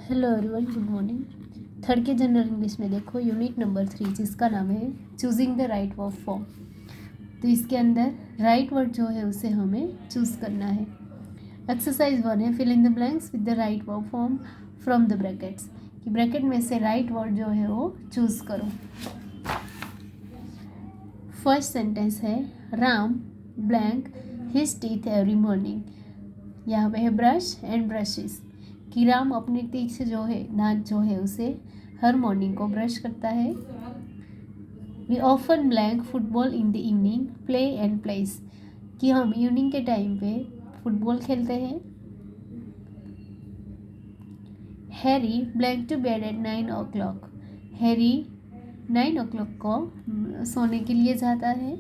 Hello everyone, good morning. Third के general English में देखो यूनिट नंबर 3 जिसका नाम है choosing the right verb form. तो इसके अंदर राइट वर्ड जो है उसे हमें चूज करना है। एक्सरसाइज 1 है fill in the blanks with the right verb form from the brackets, कि ब्रैकेट में से राइट वर्ड जो है वो चूज करो। फर्स्ट सेंटेंस है Ram blank his teeth every morning. यहाँ पे है ब्रश एंड ब्रशेस, कि राम अपने टीथ जो है दांत जो है उसे हर मॉर्निंग को ब्रश करता है। We often blank football in the evening play and plays, कि हम इवनिंग के टाइम पे फुटबॉल खेलते हैं। Harry blank to bed at 9 o'clock, Harry 9 o'clock को सोने के लिए जाता है।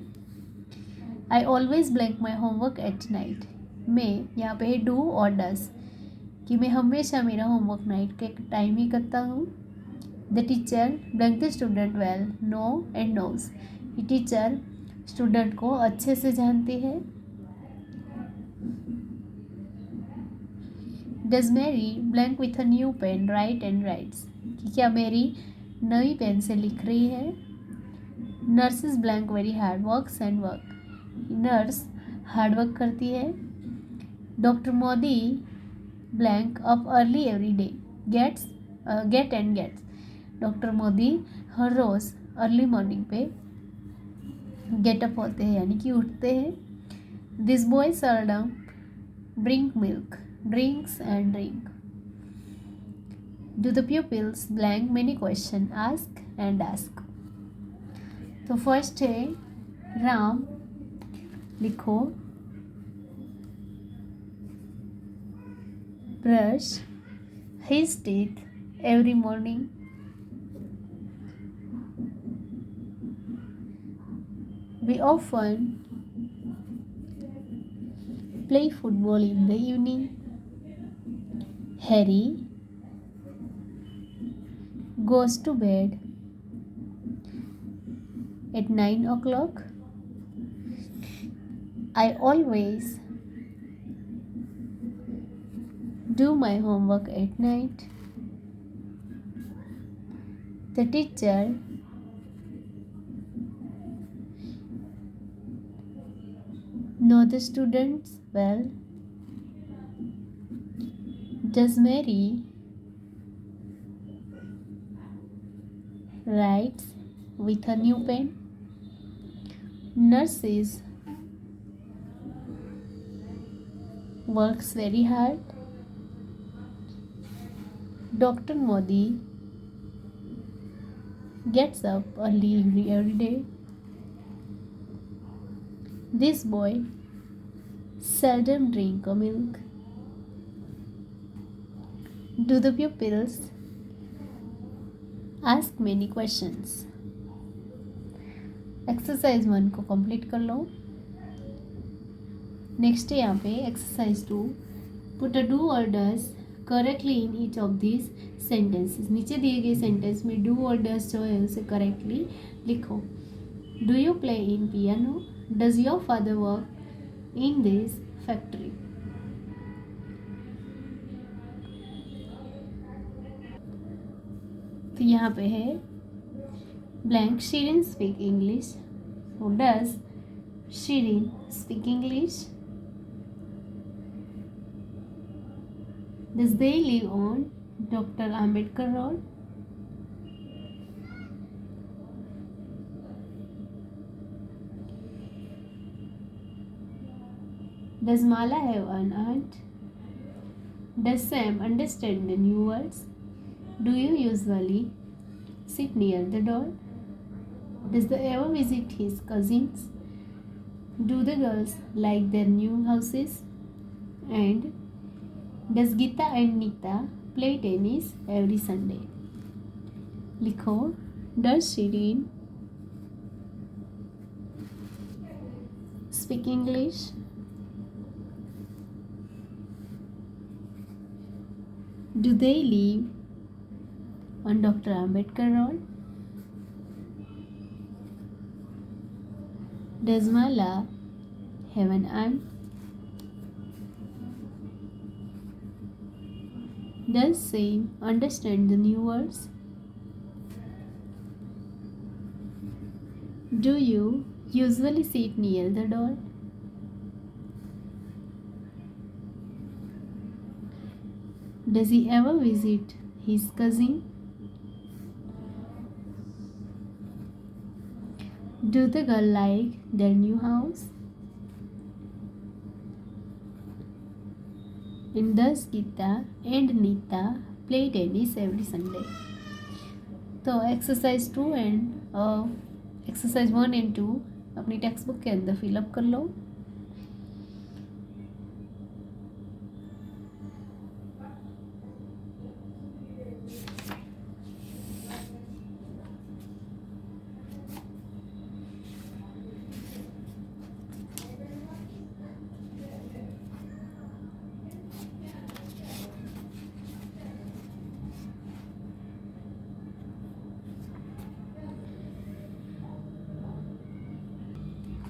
I always blank my homework at night, मैं यहाँ पे है डू और डस, कि मैं हमेशा मेरा होमवर्क नाइट के टाइम ही करता हूँ। The teacher blank the student well know and knows, ये टीचर स्टूडेंट को अच्छे से जानती है। Does Mary blank with a new pen write and writes, कि क्या मेरी नई पेन से लिख रही है। Nurse is blank very hard works and work, nurse hard work करती है। Doctor Modi blank up early every day get and gets, doctor Modi हर रोज़ अर्ली मॉर्निंग पे गेटअप होते हैं यानी कि उठते हैं। This boy seldom drink milk drinks and drink. Do the pupils blank many question ask and ask. तो फर्स्ट है राम, लिखो brush his teeth every morning. We often play football in the evening. Harry goes to bed at 9 o'clock. I always do my homework at night. The teacher know the students well. Does Mary writes with a new pen. Nurses works very hard. Dr. Modi gets up early every day. This boy seldom drink milk. Do the pupils ask many questions? Exercise 1 को complete कर लो। Next है यहाँ पे exercise 2, put a do और does correctly in each of this sentences. नीचे दिए गए sentence में डू और डज जो है उसे करेक्टली लिखो। Do you play in piano? Does your father work in this factory? तो यहाँ पे है blank Shirin speak English, so does Shirin speak English? Does they live on Dr. Ambedkar Road? Does Mala have an aunt? Does Sam understand the new words? Do you usually sit near the door? Does they ever visit his cousins? Do the girls like their new houses? And does Gita and Nita play tennis every Sunday? लिखो, does Shirin speak English? Do they live on Dr. Ambedkar Road? Does Mala have an aunt? Does Sam understand the new words? Do you usually sit near the door? Does he ever visit his cousin? Do the girl like their new house? And does Geeta and Nita play tennis every Sunday? तो exercise 2 and exercise 1 and 2 अपनी text book के अंदर fill up कर लो.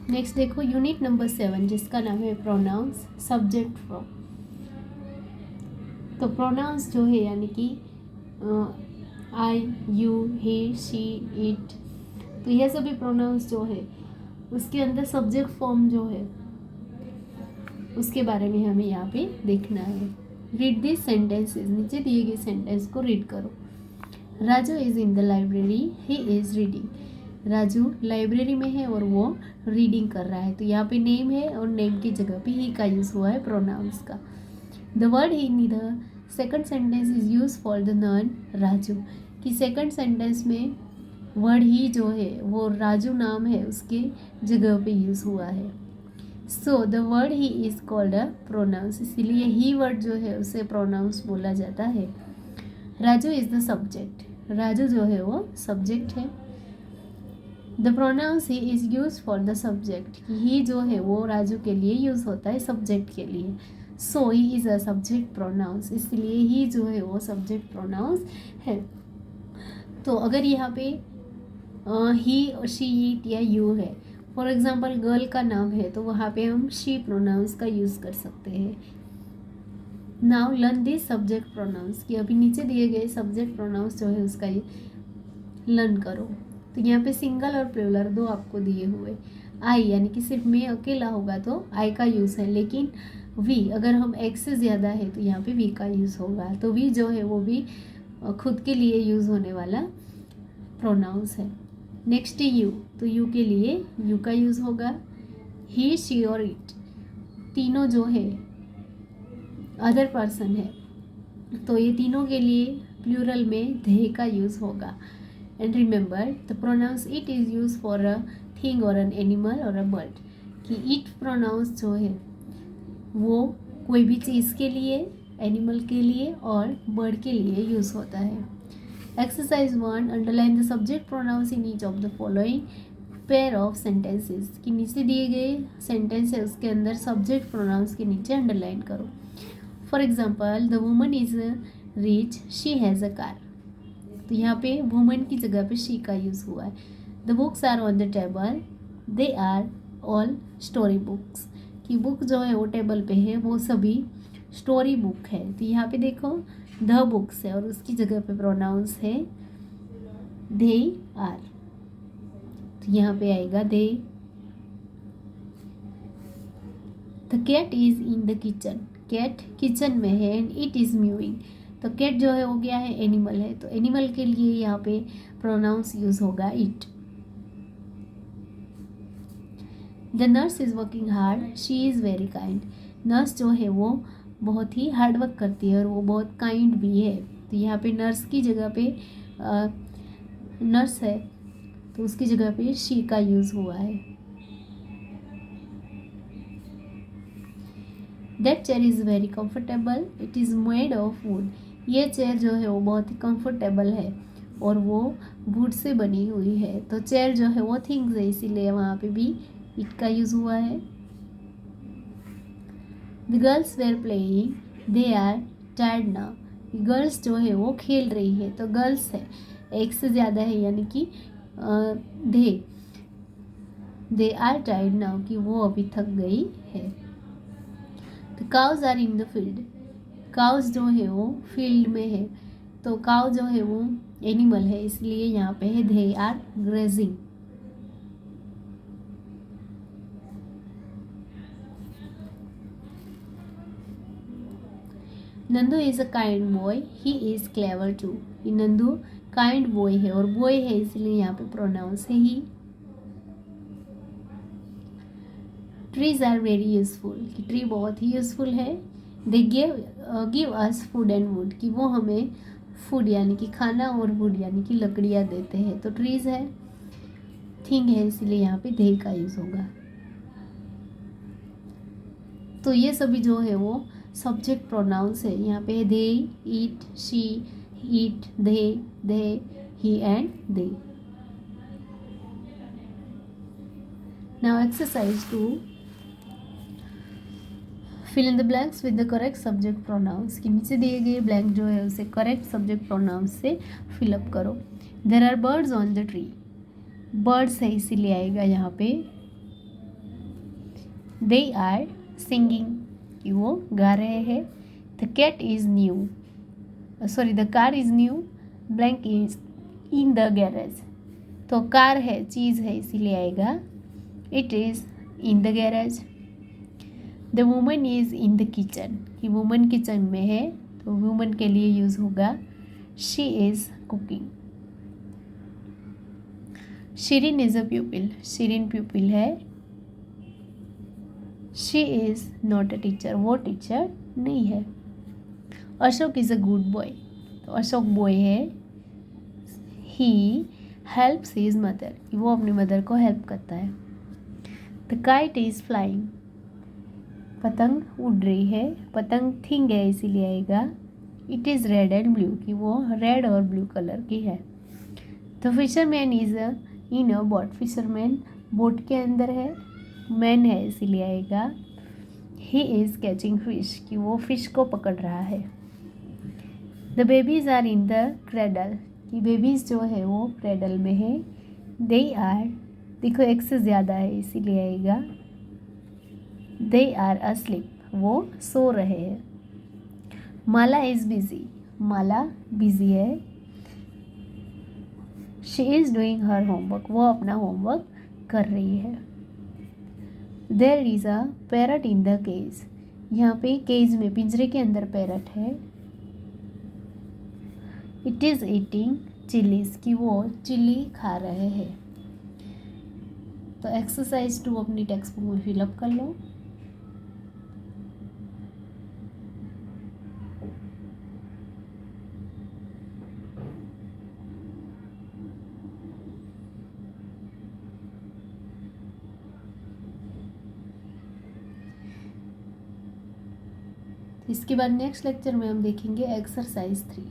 Next देखो unit number 7 जिसका नाम है pronounce subject from. तो प्रोनाउंस जो है यानी कि आई, यू, ही, शी, इट, तो यह सभी प्रोनाउंस जो है उसके अंदर सब्जेक्ट फॉर्म जो है उसके बारे में हमें यहाँ पे देखना है. रीड दिस सेंटेंसेस, नीचे दिए गए सेंटेंस को रीड करो. Raju is in the library, he is reading. Raju library में है और वो रीडिंग कर रहा है. तो यहाँ पे नेम है और नेम की जगह पे ही का यूज़ हुआ है प्रोनाउंस का. The word he in the second sentence is use for the non Raju. कि सेकंड सेंटेंस में वर्ड ही जो है वो राजू नाम है उसके जगह पे यूज़ हुआ है. So the word he is called a pronouns, इसीलिए ही वर्ड जो है उसे प्रोनाउंस बोला जाता है. Raju is the subject, Raju जो है वो सब्जेक्ट है. The pronouns he is use for the subject, he जो है वो राजू के लिए यूज़ होता है सब्जेक्ट के लिए. So he is a subject pronouns, इसलिए ही जो है वो सब्जेक्ट प्रोनाउंस है. तो अगर यहाँ पे ही, शी, इट या यू है, फॉर एग्जांपल गर्ल का नाम है तो वहाँ पे हम शी प्रोनाउंस का यूज़ कर सकते हैं. Now learn this subject pronouns, कि अभी नीचे दिए गए सब्जेक्ट प्रोनाउंस जो है उसका लर्न करो. तो यहाँ पे सिंगल और प्लूरल दो आपको दिए हुए. आई यानी कि सिर्फ मैं अकेला होगा तो आई का यूज़ है, लेकिन वी अगर हम एक से ज़्यादा है तो यहाँ पे वी का यूज़ होगा. तो वी जो है वो भी खुद के लिए यूज़ होने वाला प्रोनाउंस है. नेक्स्ट यू, तो यू के लिए यू का यूज़ होगा. ही, शी और इट तीनों जो है अदर पर्सन है, तो ये तीनों के लिए प्लूरल में दे का यूज़ होगा. And remember the pronounce it is use for a thing और एन एनिमल और अ बर्ड. कि इट प्रोनाउंस जो है वो कोई भी चीज़ के लिए, एनिमल के लिए और बर्ड के लिए यूज़ होता है. Exercise 1, underline the subject pronouns in each of the following pair of sentences. कि नीचे दिए गए सेंटेंस है उसके अंदर सब्जेक्ट प्रोनाउंस के नीचे अंडरलाइन करो. For example the woman is rich, she has a car. तो यहाँ पे वुमन की जगह पे शी का यूज़ हुआ है. The books are on the table, they are all story books. कि बुक जो है वो टेबल पे है, वो सभी स्टोरी बुक है. तो यहाँ पे देखो द बुक्स है और उसकी जगह पे प्रोनाउंस है दे आर, तो यहाँ पे आएगा they. The cat is in the kitchen, cat kitchen में है एंड इट इज़ म्यूइंग. तो कैट जो है वो क्या है, एनिमल है, तो एनिमल के लिए यहाँ पे प्रोनाउंस यूज होगा it. The nurse is working hard, she is very kind. Nurse जो है वो बहुत ही हार्ड वर्क करती है और वो बहुत काइंड भी है. तो यहाँ पे नर्स की जगह पे नर्स है तो उसकी जगह पे शी का यूज़ हुआ है. That chair is very comfortable, it is made of would. ये चेयर जो है वो बहुत ही कंफर्टेबल है और वो वुड से बनी हुई है. तो चेयर जो है वो थिंग्स है, इसीलिए वहाँ पे भी इट का यूज़ हुआ है. The girls were playing, they are tired now. Girls जो है वो खेल रही है, तो गर्ल्स है एक से ज़्यादा है यानी कि दे आर टायर्ड नाउ, कि वो अभी थक गई है. The cows are in the field, cows जो है वो फील्ड में है, तो काउ जो है वो एनिमल है, इसलिए यहाँ पे है they are grazing. Nandu is a kind boy, he is clever too. ये नंदू काइंड बॉय है और बॉय है इसलिए यहाँ पे प्रोनाउंस है ही। ट्रीज आर वेरी यूजफुल, कि ट्री बहुत ही यूजफुल है। They give us food and would, कि वो हमें फूड यानी कि खाना और वुड यानी कि लकड़ियाँ देते हैं। तो ट्रीज है, थिंग है, इसीलिए यहाँ पे दे का यूज होगा। तो ये सभी जो है वो सब्जेक्ट प्रोनाउंस है। यहाँ पे they, it, she, it, they, he and they. Now exercise 2, fill in the blanks with the correct subject pronouns, कि नीचे दिए गए ब्लैंक जो है उसे करेक्ट सब्जेक्ट प्रोनाउंस से फिलअप करो। There are birds on the tree, birds है इसीलिए आएगा यहाँ पे। दे आर सिंगिंग, कि वो गा रहे हैं। The cat is new, sorry the car is new, blank is in the garage, तो कार है, चीज़ है, इसीलिए आएगा it is in the garage. The woman is in the kitchen, कि वुमन किचन में है, तो वुमन के लिए यूज़ होगा she is cooking. Shirin is a pupil, Shirin pupil है। She is not a teacher, वो टीचर नहीं है। Ashok is a good boy, तो अशोक बॉय है। ही हेल्प्स हिज मदर, वो अपनी मदर को हेल्प करता है। द काइट इज़ फ्लाइंग, पतंग उड़ रही है, पतंग थिंग है इसीलिए आएगा it is red and blue, कि वो रेड और ब्लू कलर की है। The fisherman is in a boat, fisherman boat के अंदर है, मैन है इसीलिए आएगा ही इज़ कैचिंग फिश, कि वो फिश को पकड़ रहा है। The babies are in the cradle, कि बेबीज़ जो है वो क्रेडल में है। दे आर, देखो एक से ज़्यादा है इसीलिए आएगा दे आर अस्लीप, वो सो रहे हैं। Mala is busy, Mala busy है। She is doing her homework, वो अपना होमवर्क कर रही है। There is a parrot in the cage, यहाँ पे केज में पिंजरे के अंदर पैरट है। इट इज़ ईटिंग चिलीज, की वो चिली खा रहे हैं। तो एक्सरसाइज 2 अपनी टेक्स्ट बुक में फिलअप कर लो। इसके बाद नेक्स्ट लेक्चर में हम देखेंगे एक्सरसाइज 3।